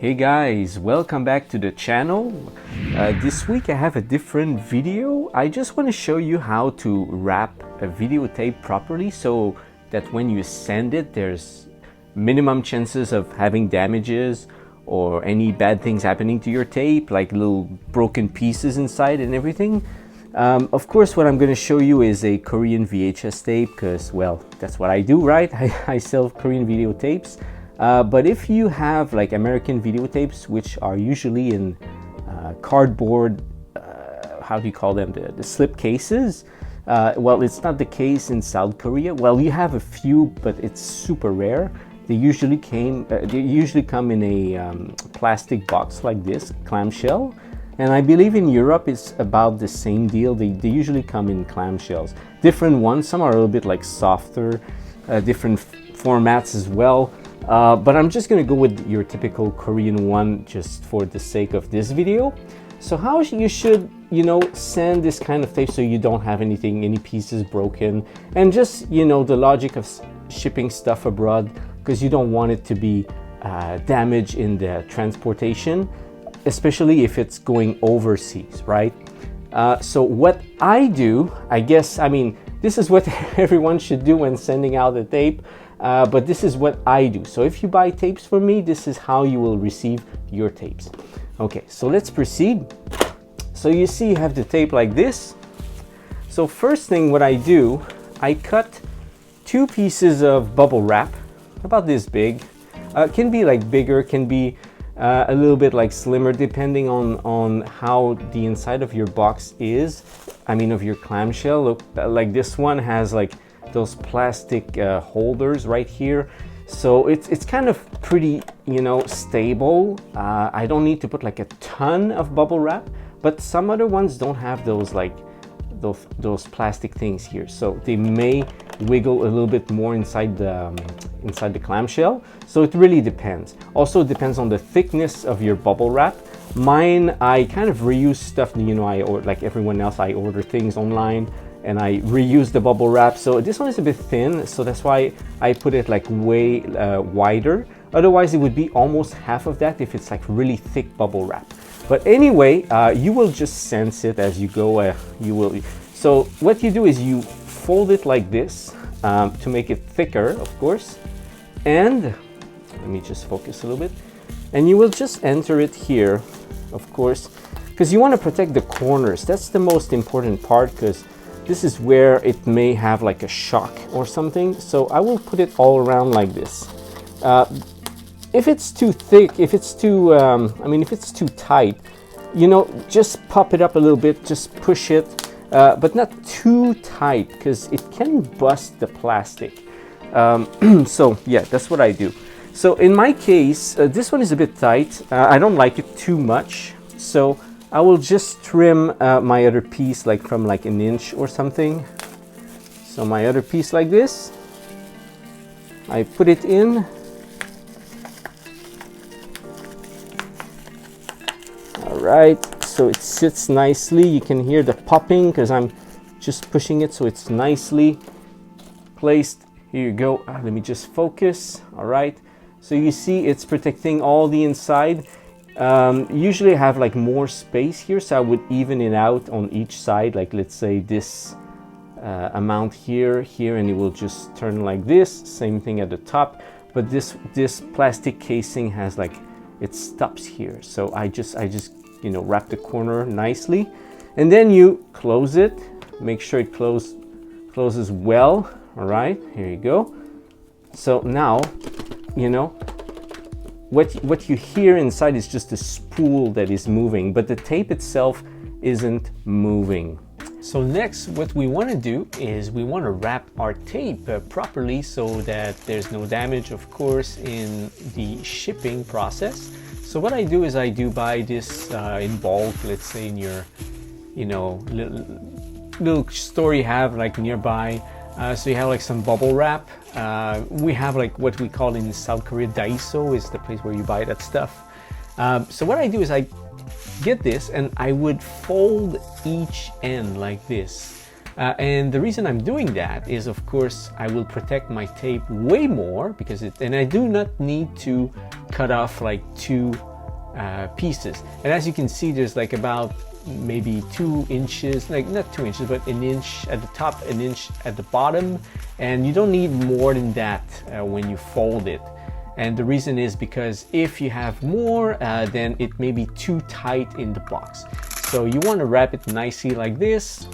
Hey guys, welcome back to the channel. This week I have a different video. I just want to show you how to wrap a videotape properly so that when you send it, there's minimum chances of having damages or any bad things happening to your tape, like little broken pieces inside and everything. Of course, what I'm going to show you is a Korean VHS tape because, well, that's what I do, right? I sell Korean videotapes. But if you have like American videotapes, which are usually in cardboard, how do you call them, the slip cases, well, it's not the case in South Korea. Well, you have a few, but it's super rare. They usually come in a plastic box like this, clamshell. And I believe in Europe it's about the same deal. They usually come in clamshells. Different ones, some are a little bit like softer, different formats as well. But I'm just going to go with your typical Korean one just for the sake of this video. So how you should, send this kind of tape so you don't have any pieces broken, and just, the logic of shipping stuff abroad, because you don't want it to be damaged in the transportation, especially if it's going overseas, right? So what I do, this is what everyone should do when sending out a tape. But this is what I do. So if you buy tapes from me, this is how you will receive your tapes. Okay, so let's proceed. So you see you have the tape like this. So first thing what I do, I cut 2 pieces of bubble wrap, about this big. Can be like bigger, can be a little bit like slimmer, depending on how the inside of your box is. Of your clamshell. Look, like this one has like those plastic holders right here, so it's kind of pretty stable. I don't need to put like a ton of bubble wrap, but some other ones don't have those like those plastic things here, so they may wiggle a little bit more inside the clamshell. So it really depends. Also depends on the thickness of your bubble wrap. Mine, I kind of reuse stuff, or like everyone else, I order things online and I reuse the bubble wrap. So this one is a bit thin, so that's why I put it like way wider. Otherwise it would be almost half of that if it's like really thick bubble wrap. But anyway, you will just sense it as you go. So what you do is you fold it like this to make it thicker, of course. And let me just focus a little bit. And you will just enter it here, of course, because you want to protect the corners. That's the most important part, because this is where it may have like a shock or something. So I will put it all around like this. If it's too thick, if it's too, if it's too tight, just pop it up a little bit, just push it, but not too tight, because it can bust the plastic. So yeah, that's what I do. So in my case, this one is a bit tight. I don't like it too much. So I will just trim my other piece like from like 1 inch or something. So my other piece like this, I put it in. All right, so it sits nicely. You can hear the popping because I'm just pushing it, so it's nicely placed. Here you go. Let me just focus. All right, so you see it's protecting all the inside. Usually I have like more space here, so I would even it out on each side, like let's say this amount here, and it will just turn like this. Same thing at the top, but this plastic casing has like, it stops here, so I just wrap the corner nicely, and then you close it. Make sure it closes well. All right, here you go. So now what you hear inside is just a spool that is moving, but the tape itself isn't moving. So next, what we want to do is we want to wrap our tape properly so that there's no damage, of course, in the shipping process. So what I do is I do buy this in bulk, let's say in your little store you have like nearby. So you have like some bubble wrap. We have like what we call in South Korea, Daiso is the place where you buy that stuff. So what I do is I get this and I would fold each end like this. And the reason I'm doing that is, of course, I will protect my tape way more because and I do not need to cut off like two pieces. And as you can see, there's like about maybe 2 inches, like not 2 inches, but an inch at the top, an inch at the bottom, and you don't need more than that when you fold it. And the reason is because if you have more, then it may be too tight in the box. So you want to wrap it nicely like this,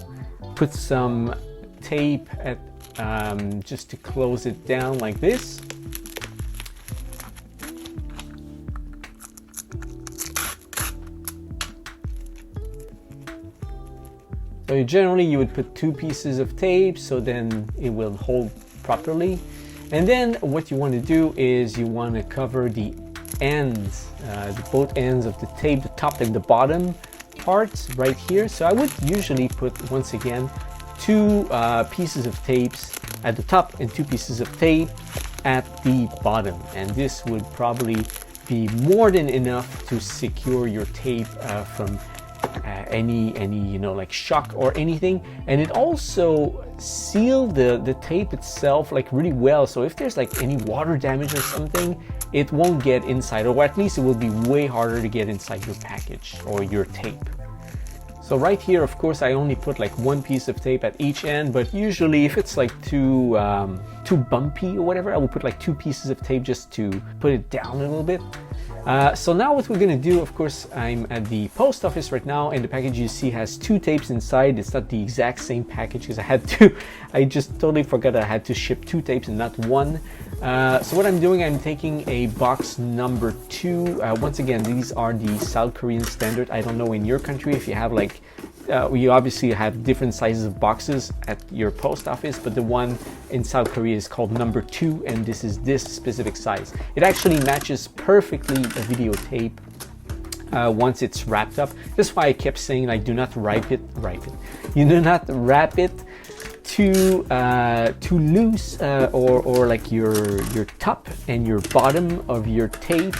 put some tape at just to close it down like this. So generally you would put 2 pieces of tape, so then it will hold properly. And then what you want to do is you want to cover the ends, both ends of the tape, the top and the bottom parts right here. So I would usually put, once again, 2 pieces of tapes at the top and 2 pieces of tape at the bottom. And this would probably be more than enough to secure your tape from any you know, like shock or anything. And it also sealed the tape itself like really well, so if there's like any water damage or something, it won't get inside, or at least it will be way harder to get inside your package or your tape. So right here, of course, I only put like 1 piece of tape at each end, but usually if it's like too bumpy or whatever, I will put like 2 pieces of tape just to put it down a little bit. So now what we're gonna do, of course, I'm at the post office right now, and the package you see has 2 tapes inside. It's not the exact same package because I just totally forgot I had to ship 2 tapes and not 1. So what I'm doing, I'm taking a box number 2. Once again, these are the South Korean standard. I don't know in your country if you have like, you obviously have different sizes of boxes at your post office, but the one in South Korea is called number 2, and this is this specific size. It actually matches perfectly a videotape once it's wrapped up. That's why I kept saying, like, do not wrap it. You do not wrap it too loose, or like your top and your bottom of your tape.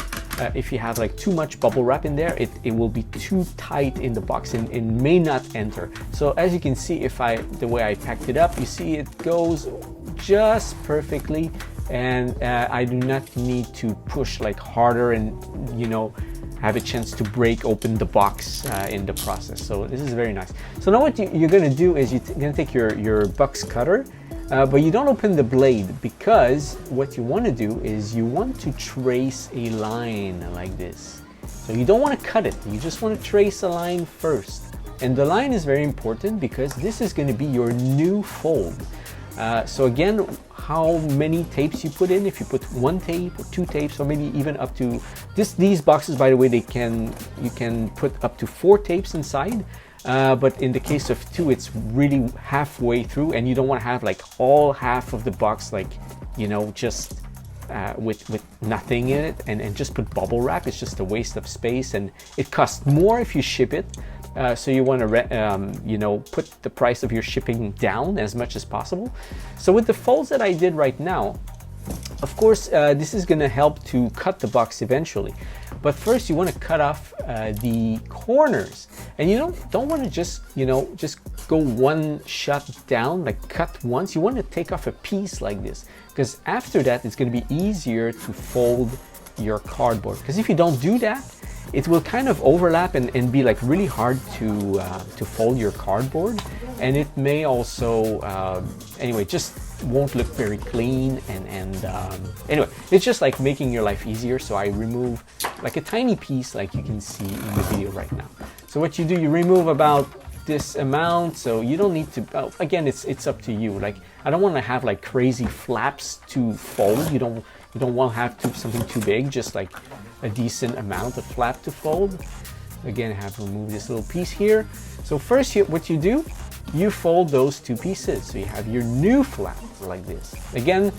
If you have like too much bubble wrap in there, it will be too tight in the box and it may not enter. So as you can see, the way I packed it up, you see it goes just perfectly, and I do not need to push like harder and, you know, have a chance to break open the box in the process. So this is very nice. So now what you're gonna do is you're gonna take your box cutter, but you don't open the blade, because what you want to do is you want to trace a line like this. So you don't want to cut it, you just want to trace a line first. And the line is very important because this is going to be your new fold. So again, how many tapes you put in, if you put 1 tape or 2 tapes, or maybe even up to these boxes, by the way, you can put up to 4 tapes inside. But in the case of 2, it's really halfway through, and you don't want to have like all half of the box, like, you know, just with nothing in it, and just put bubble wrap. It's just a waste of space, and it costs more if you ship it. So you want to, you know, put the price of your shipping down as much as possible. So with the folds that I did right now, of course, this is going to help to cut the box eventually. But first you want to cut off the corners, and you don't want to just, you know, just go one shot down, like cut once. You want to take off a piece like this, because after that it's going to be easier to fold your cardboard. Because if you don't do that, it will kind of overlap and be like really hard to fold your cardboard, and it may also anyway, just won't look very clean, and anyway, it's just like making your life easier. So I remove like a tiny piece, like you can see in the video right now. So what you do, you remove about this amount, so you don't need to, again, it's up to you. Like, I don't want to have like crazy flaps to fold. You don't want to have something too big, just like a decent amount of flap to fold. Again, I have removed this little piece here. So first, what you do, you fold those 2 pieces, so you have your new flap like this. Again,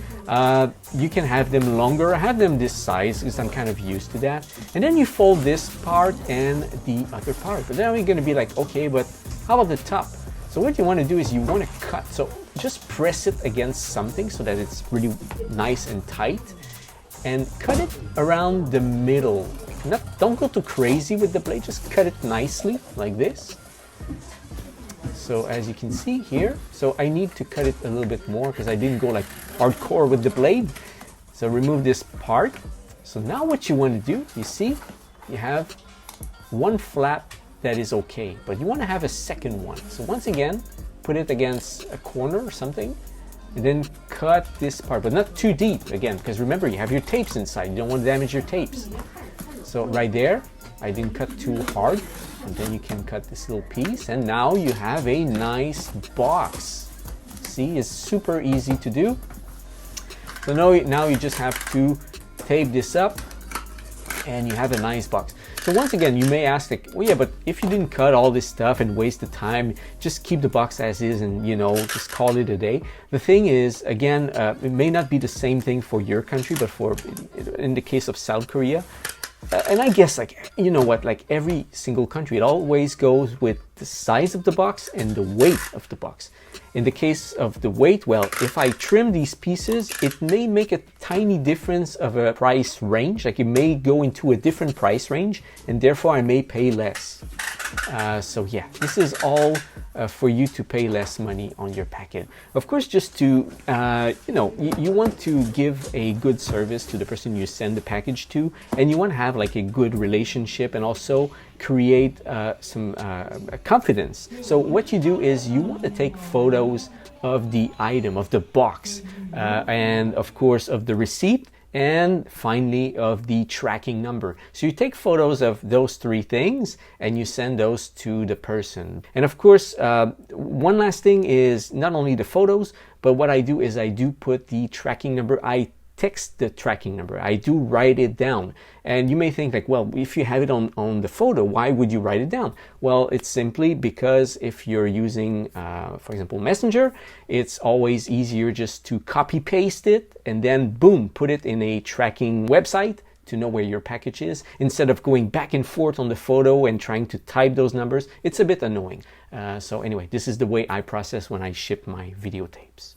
you can have them longer. I have them this size because I'm kind of used to that. And then you fold this part and the other part. But then we're going to be like, okay, but how about the top? So what you want to do is you want to cut. So just press it against something so that it's really nice and tight, and cut it around the middle. Don't go too crazy with the blade, just cut it nicely like this. So as you can see here, so I need to cut it a little bit more because I didn't go like hardcore with the blade. So remove this part. So now what you want to do, you see, you have one flap that is okay, but you want to have a second one. So once again, put it against a corner or something, and then cut this part, but not too deep again, because remember, you have your tapes inside. You don't want to damage your tapes. So right there, I didn't cut too hard, and then you can cut this little piece, and now you have a nice box. See, it's super easy to do. So now you just have to tape this up, and you have a nice box. So once again, you may ask, like, well, yeah, but if you didn't cut all this stuff and waste the time, just keep the box as is and, you know, just call it a day. The thing is, again, it may not be the same thing for your country, but in the case of South Korea, and I guess, like, you know what, like every single country, it always goes with the size of the box and the weight of the box. In the case of the weight, well, if I trim these pieces, it may make a tiny difference of a price range. Like, it may go into a different price range, and therefore I may pay less. So yeah, this is all for you to pay less money on your packet. Of course, just to, you know, you want to give a good service to the person you send the package to, and you want to have like a good relationship and also create some confidence. So what you do is you want to take photos of the item, of the box, and of course of the receipt, and finally of the tracking number. So you take photos of those three things and you send those to the person. And of course, one last thing is not only the photos, but what I do is I do put the tracking number. I text the tracking number. I do write it down. And you may think like, well, if you have it on the photo, why would you write it down? Well, it's simply because if you're using, for example, Messenger, it's always easier just to copy paste it and then boom, put it in a tracking website to know where your package is, instead of going back and forth on the photo and trying to type those numbers. It's a bit annoying. So anyway, this is the way I process when I ship my videotapes.